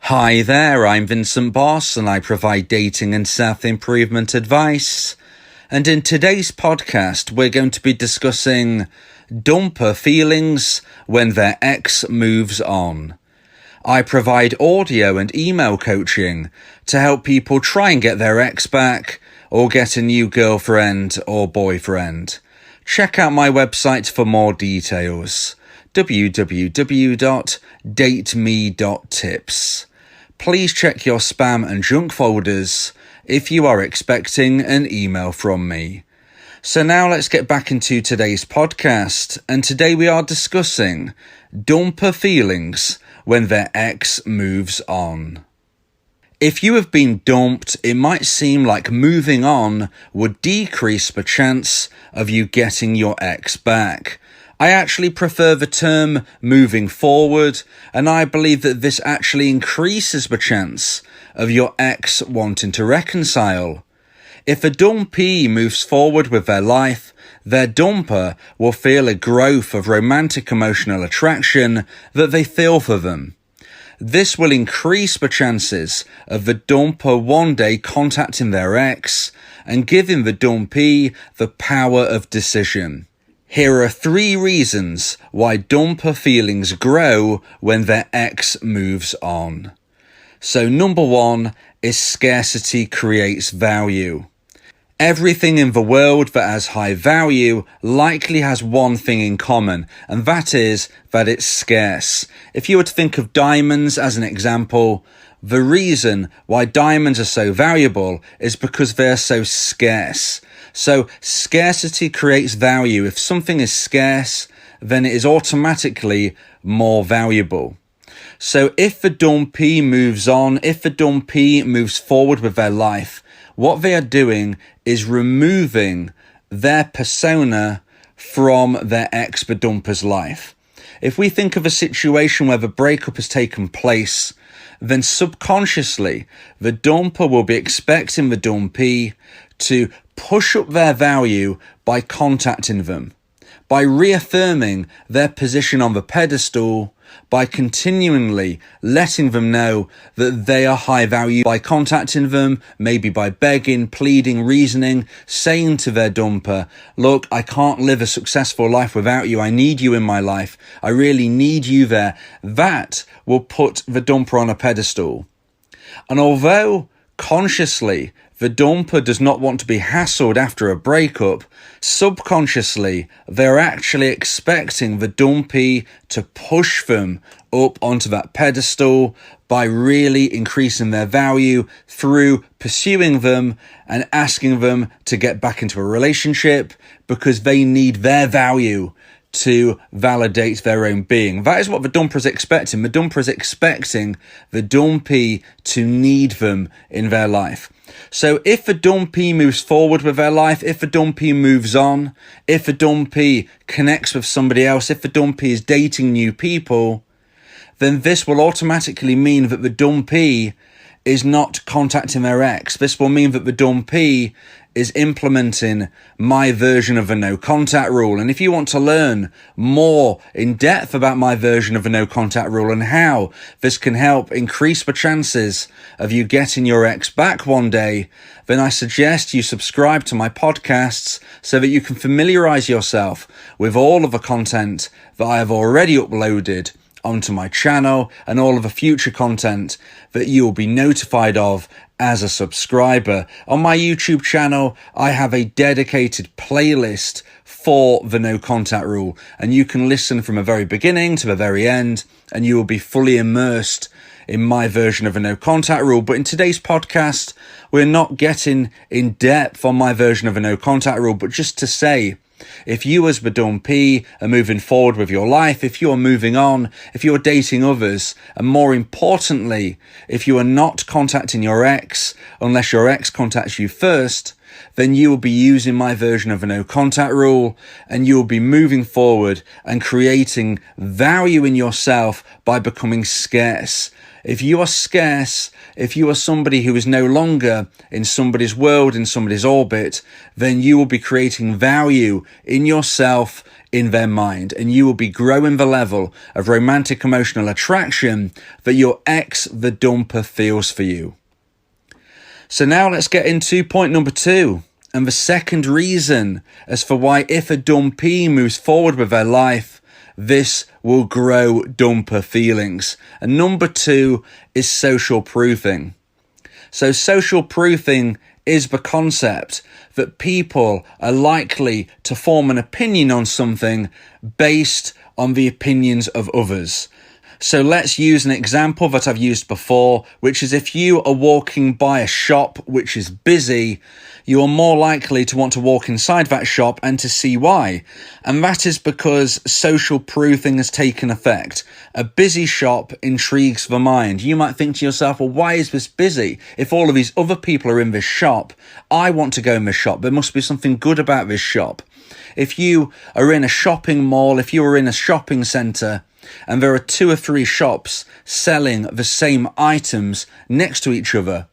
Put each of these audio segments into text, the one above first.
Hi there, I'm Vincent Bos and I provide dating and self-improvement advice. And in today's podcast, we're going to be discussing dumper feelings when their ex moves on. I provide audio and email coaching to help people try and get their ex back or get a new girlfriend or boyfriend. Check out my website for more details. www.dateme.tips. Please check your spam and junk folders if you are expecting an email from me. So now let's get back into today's podcast, and today we are discussing dumper feelings when their ex moves on. If you have been dumped, it might seem like moving on would decrease the chance of you getting your ex back. I actually prefer the term moving forward, and I believe that this actually increases the chance of your ex wanting to reconcile. If a dumpee moves forward with their life, their dumper will feel a growth of romantic emotional attraction that they feel for them. This will increase the chances of the dumper one day contacting their ex and giving the dumpee the power of decision. Here are 3 reasons why dumper feelings grow when their ex moves on. So number 1 is scarcity creates value. Everything in the world that has high value likely has one thing in common, and that is that it's scarce. If you were to think of diamonds as an example, the reason why diamonds are so valuable is because they're so scarce. So scarcity creates value. If something is scarce, then it is automatically more valuable. So if the dumpee moves on, if the dumpee moves forward with their life, what they are doing is removing their persona from their ex, the dumper's life. If we think of a situation where the breakup has taken place, then subconsciously the dumper will be expecting the dumpee to push up their value by contacting them, by reaffirming their position on the pedestal, by continually letting them know that they are high value, by contacting them, maybe by begging, pleading, reasoning, saying to their dumper, look, I can't live a successful life without you. I need you in my life. I really need you there. That will put the dumper on a pedestal. And although consciously the dumper does not want to be hassled after a breakup, subconsciously they're actually expecting the dumpee to push them up onto that pedestal by really increasing their value through pursuing them and asking them to get back into a relationship because they need their value to validate their own being. That is what the dumper is expecting. The dumper is expecting the dumpee to need them in their life. So if the dumpee moves forward with their life, if the dumpee moves on, if the dumpee connects with somebody else, if the dumpee is dating new people, then this will automatically mean that the dumpee is not contacting their ex. This will mean that the dumpee is implementing my version of a no contact rule. And if you want to learn more in depth about my version of a no contact rule and how this can help increase the chances of you getting your ex back one day, then I suggest you subscribe to my podcasts so that you can familiarize yourself with all of the content that I have already uploaded onto my channel and all of the future content that you will be notified of as a subscriber. On my YouTube channel, I have a dedicated playlist for the no contact rule, and you can listen from the very beginning to the very end, and you will be fully immersed in my version of a no contact rule. But in today's podcast, we're not getting in depth on my version of a no contact rule, but just to say, if you as the dumpee are moving forward with your life, if you're moving on, if you're dating others, and more importantly, if you are not contacting your ex unless your ex contacts you first, then you will be using my version of a no contact rule, and you will be moving forward and creating value in yourself by becoming scarce. If you are scarce, if you are somebody who is no longer in somebody's world, in somebody's orbit, then you will be creating value in yourself, in their mind, and you will be growing the level of romantic emotional attraction that your ex, the dumper, feels for you. So now let's get into point number 2. And the second reason as for why if a dumpee moves forward with their life, this will grow dumper feelings. And number 2 is social proofing. So social proofing is the concept that people are likely to form an opinion on something based on the opinions of others. So let's use an example that I've used before, which is if you are walking by a shop which is busy, you are more likely to want to walk inside that shop and to see why. And that is because social proofing has taken effect. A busy shop intrigues the mind. You might think to yourself, well, why is this busy? If all of these other people are in this shop, I want to go in this shop. There must be something good about this shop. If you are in a shopping mall, if you are in a shopping centre, and there are 2 or 3 shops selling the same items next to each other,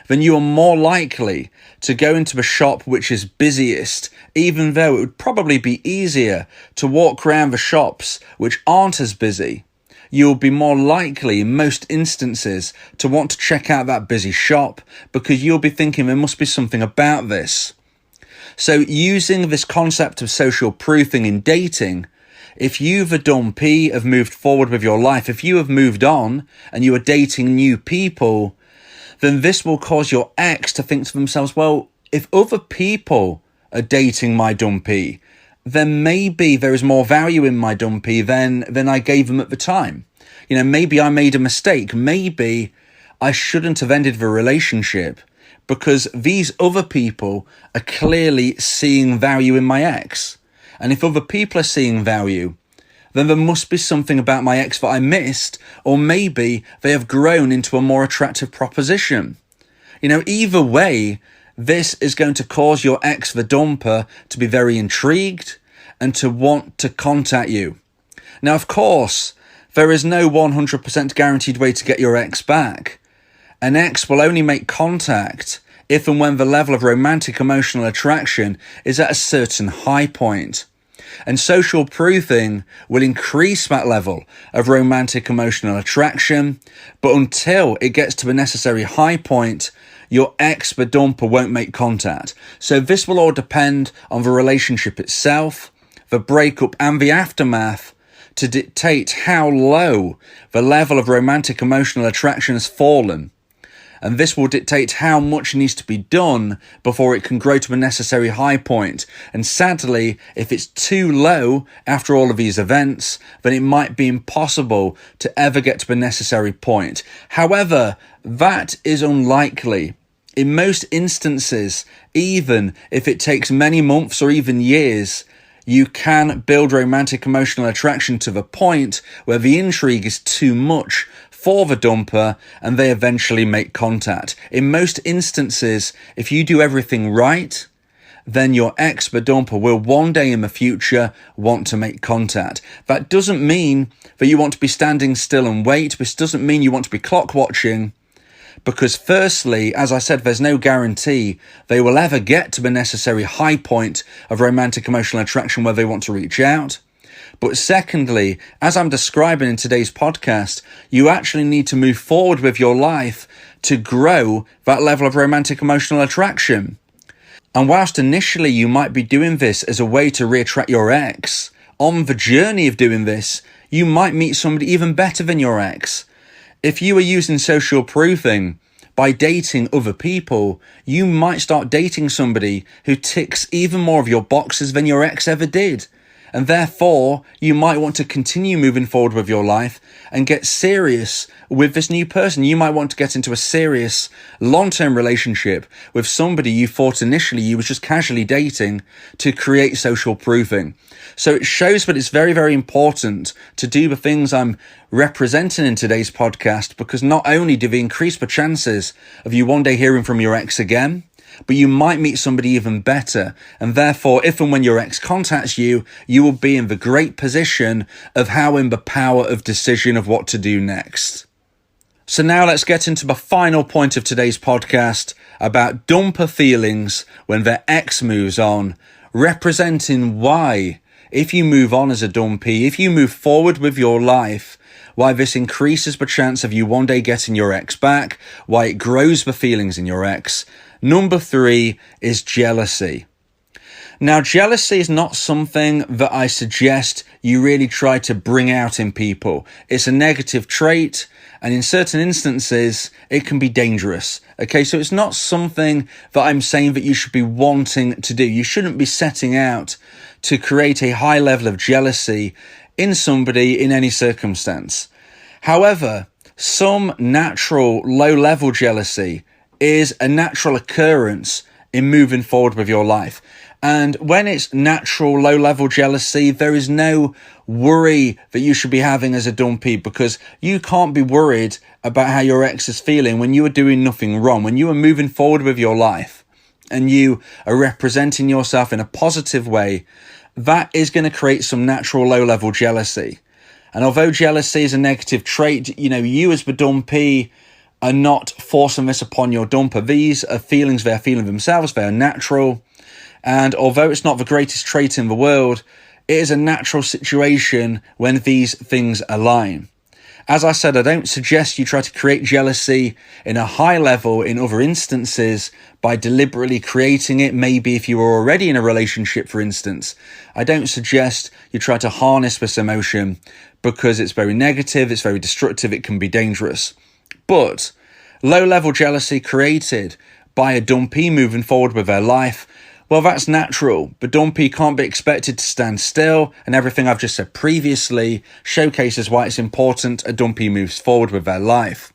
then you are more likely to go into the shop which is busiest, even though it would probably be easier to walk around the shops which aren't as busy. You'll be more likely in most instances to want to check out that busy shop because you'll be thinking there must be something about this. So using this concept of social proofing in dating, if you, the dumpee, have moved forward with your life, if you have moved on and you are dating new people, then this will cause your ex to think to themselves, well, if other people are dating my dumpee, then maybe there is more value in my dumpee than I gave them at the time. You know, maybe I made a mistake. Maybe I shouldn't have ended the relationship because these other people are clearly seeing value in my ex. And if other people are seeing value, then there must be something about my ex that I missed, or maybe they have grown into a more attractive proposition. You know, either way, this is going to cause your ex, the dumper, to be very intrigued and to want to contact you. Now, of course, there is no 100% guaranteed way to get your ex back. An ex will only make contact if and when the level of romantic emotional attraction is at a certain high point. And social proofing will increase that level of romantic emotional attraction, but until it gets to the necessary high point, your ex, the dumper, won't make contact. So this will all depend on the relationship itself, the breakup and the aftermath to dictate how low the level of romantic emotional attraction has fallen. And this will dictate how much needs to be done before it can grow to a necessary high point. And sadly, if it's too low after all of these events, then it might be impossible to ever get to the necessary point. However, that is unlikely. In most instances, even if it takes many months or even years, you can build romantic emotional attraction to the point where the intrigue is too much for the dumper and they eventually make contact. In most instances, if you do everything right, then your ex, the dumper, will one day in the future want to make contact. That doesn't mean that you want to be standing still and wait. This doesn't mean you want to be clock watching. Because firstly, as I said, there's no guarantee they will ever get to the necessary high point of romantic emotional attraction where they want to reach out. But secondly, as I'm describing in today's podcast, you actually need to move forward with your life to grow that level of romantic emotional attraction. And whilst initially you might be doing this as a way to reattract your ex, on the journey of doing this, you might meet somebody even better than your ex. If you are using social proofing by dating other people, you might start dating somebody who ticks even more of your boxes than your ex ever did. And therefore, you might want to continue moving forward with your life and get serious with this new person. You might want to get into a serious long-term relationship with somebody you thought initially you was just casually dating to create social proofing. So it shows that it's very, very important to do the things I'm representing in today's podcast, because not only do they increase the chances of you one day hearing from your ex again, but you might meet somebody even better. And therefore, if and when your ex contacts you, you will be in the great position of having the power of decision of what to do next. So now let's get into the final point of today's podcast about dumper feelings when their ex moves on, representing why, if you move on as a dumpee, if you move forward with your life, why this increases the chance of you one day getting your ex back, why it grows the feelings in your ex. Number 3 is jealousy. Now, jealousy is not something that I suggest you really try to bring out in people. It's a negative trait, and in certain instances, it can be dangerous. Okay, so it's not something that I'm saying that you should be wanting to do. You shouldn't be setting out to create a high level of jealousy in somebody in any circumstance. However, some natural low-level jealousy is a natural occurrence in moving forward with your life. And when it's natural low-level jealousy, there is no worry that you should be having as a dumpee, because you can't be worried about how your ex is feeling when you are doing nothing wrong, when you are moving forward with your life and you are representing yourself in a positive way. That is going to create some natural low-level jealousy. And although jealousy is a negative trait, you as the dumpee are not forcing this upon your dumper. These are feelings they are feeling themselves. They are natural. And although it's not the greatest trait in the world, it is a natural situation when these things align. As I said, I don't suggest you try to create jealousy in a high level in other instances by deliberately creating it. Maybe if you were already in a relationship, for instance, I don't suggest you try to harness this emotion, because it's very negative, it's very destructive, it can be dangerous. But low-level jealousy created by a dumpee moving forward with their life, well, that's natural. The dumpee can't be expected to stand still, and everything I've just said previously showcases why it's important a dumpee moves forward with their life.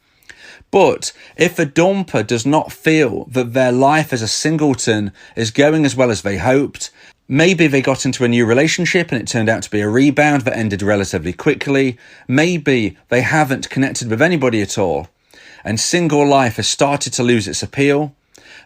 But if a dumper does not feel that their life as a singleton is going as well as they hoped, maybe they got into a new relationship and it turned out to be a rebound that ended relatively quickly, maybe they haven't connected with anybody at all, and single life has started to lose its appeal,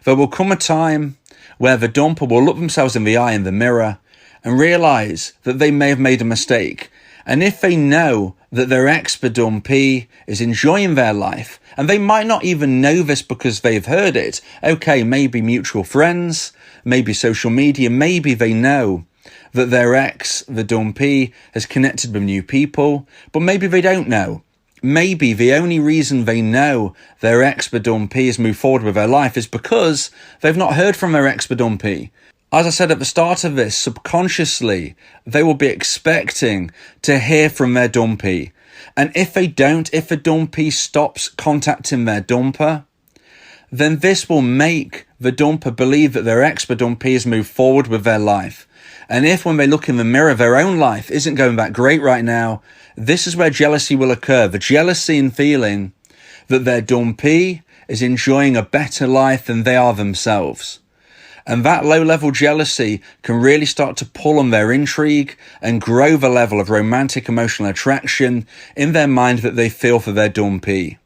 there will come a time where the dumper will look themselves in the eye in the mirror and realise that they may have made a mistake. And if they know that their ex, the dumpee, is enjoying their life, and they might not even know this because they've heard it, okay, maybe mutual friends, maybe social media, maybe they know that their ex, the dumpee, has connected with new people, but maybe they don't know. Maybe the only reason they know their ex-dumpee has moved forward with their life is because they've not heard from their ex-dumpee. As I said at the start of this, subconsciously, they will be expecting to hear from their dumpee. And if they don't, if the dumpee stops contacting their dumper, then this will make the dumper believe that their ex-dumpee has moved forward with their life. And if when they look in the mirror, their own life isn't going that great right now, this is where jealousy will occur. The jealousy in feeling that their dumpee is enjoying a better life than they are themselves. And that low-level jealousy can really start to pull on their intrigue and grow the level of romantic emotional attraction in their mind that they feel for their dumpee.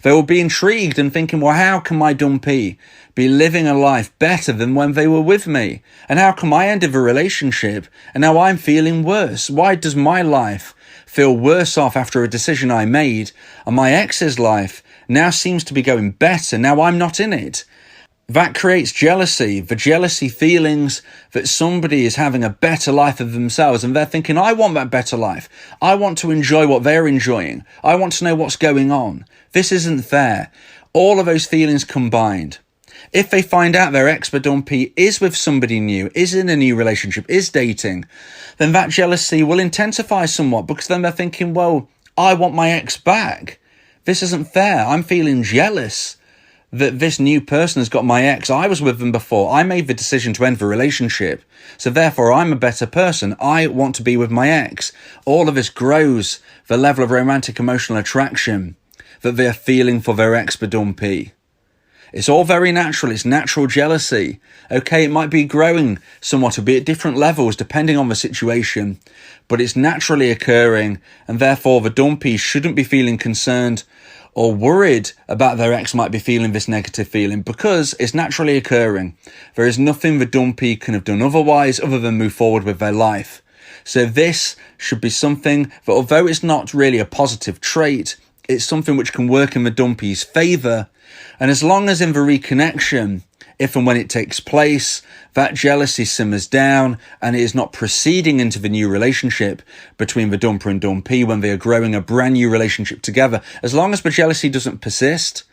They will be intrigued and thinking, well, how can my dumpee be living a life better than when they were with me? And how come I ended the relationship and now I'm feeling worse? Why does my life feel worse off after a decision I made, and my ex's life now seems to be going better? Now I'm not in it. That creates jealousy, the jealousy feelings that somebody is having a better life of themselves, and they're thinking, I want that better life. I want to enjoy what they're enjoying. I want to know what's going on. This isn't fair. All of those feelings combined. If they find out their ex-dumpee is with somebody new, is in a new relationship, is dating, then that jealousy will intensify somewhat, because then they're thinking, well, I want my ex back. This isn't fair. I'm feeling jealous that this new person has got my ex. I was with them before. I made the decision to end the relationship. So therefore, I'm a better person. I want to be with my ex. All of this grows the level of romantic emotional attraction that they're feeling for their ex-dumpee. It's all very natural. It's natural jealousy. Okay, it might be growing somewhat, it'll be at different levels depending on the situation, but it's naturally occurring, and therefore the dumpee shouldn't be feeling concerned or worried about their ex might be feeling this negative feeling, because it's naturally occurring. There is nothing the dumpee can have done otherwise other than move forward with their life. So this should be something that, although it's not really a positive trait, it's something which can work in the dumpee's favour. And as long as in the reconnection, if and when it takes place, that jealousy simmers down and it is not proceeding into the new relationship between the dumper and dumpee when they are growing a brand new relationship together, as long as the jealousy doesn't persist,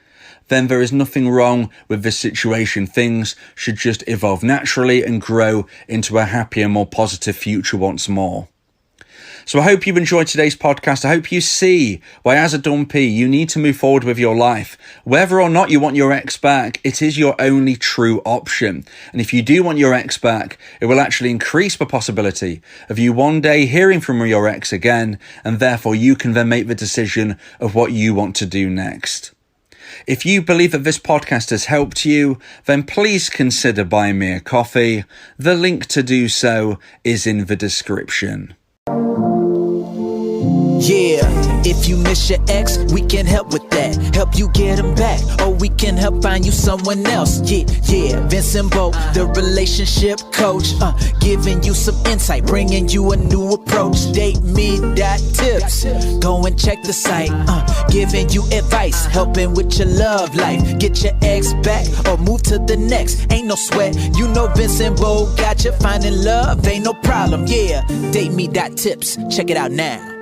then there is nothing wrong with this situation. Things should just evolve naturally and grow into a happier, more positive future once more. So I hope you've enjoyed today's podcast. I hope you see why as a dumpee you need to move forward with your life. Whether or not you want your ex back, it is your only true option. And if you do want your ex back, it will actually increase the possibility of you one day hearing from your ex again, and therefore you can then make the decision of what you want to do next. If you believe that this podcast has helped you, then please consider buying me a coffee. The link to do so is in the description. Yeah, if you miss your ex, we can help with that. Help you get him back, or we can help find you someone else. Yeah, Vincent Bos, the relationship coach, giving you some insight, bringing you a new approach. DateMe.tips, go and check the site, giving you advice, helping with your love life. Get your ex back, or move to the next. Ain't no sweat, you know Vincent Bos got you. Finding love ain't no problem. Yeah, DateMe.tips, check it out now.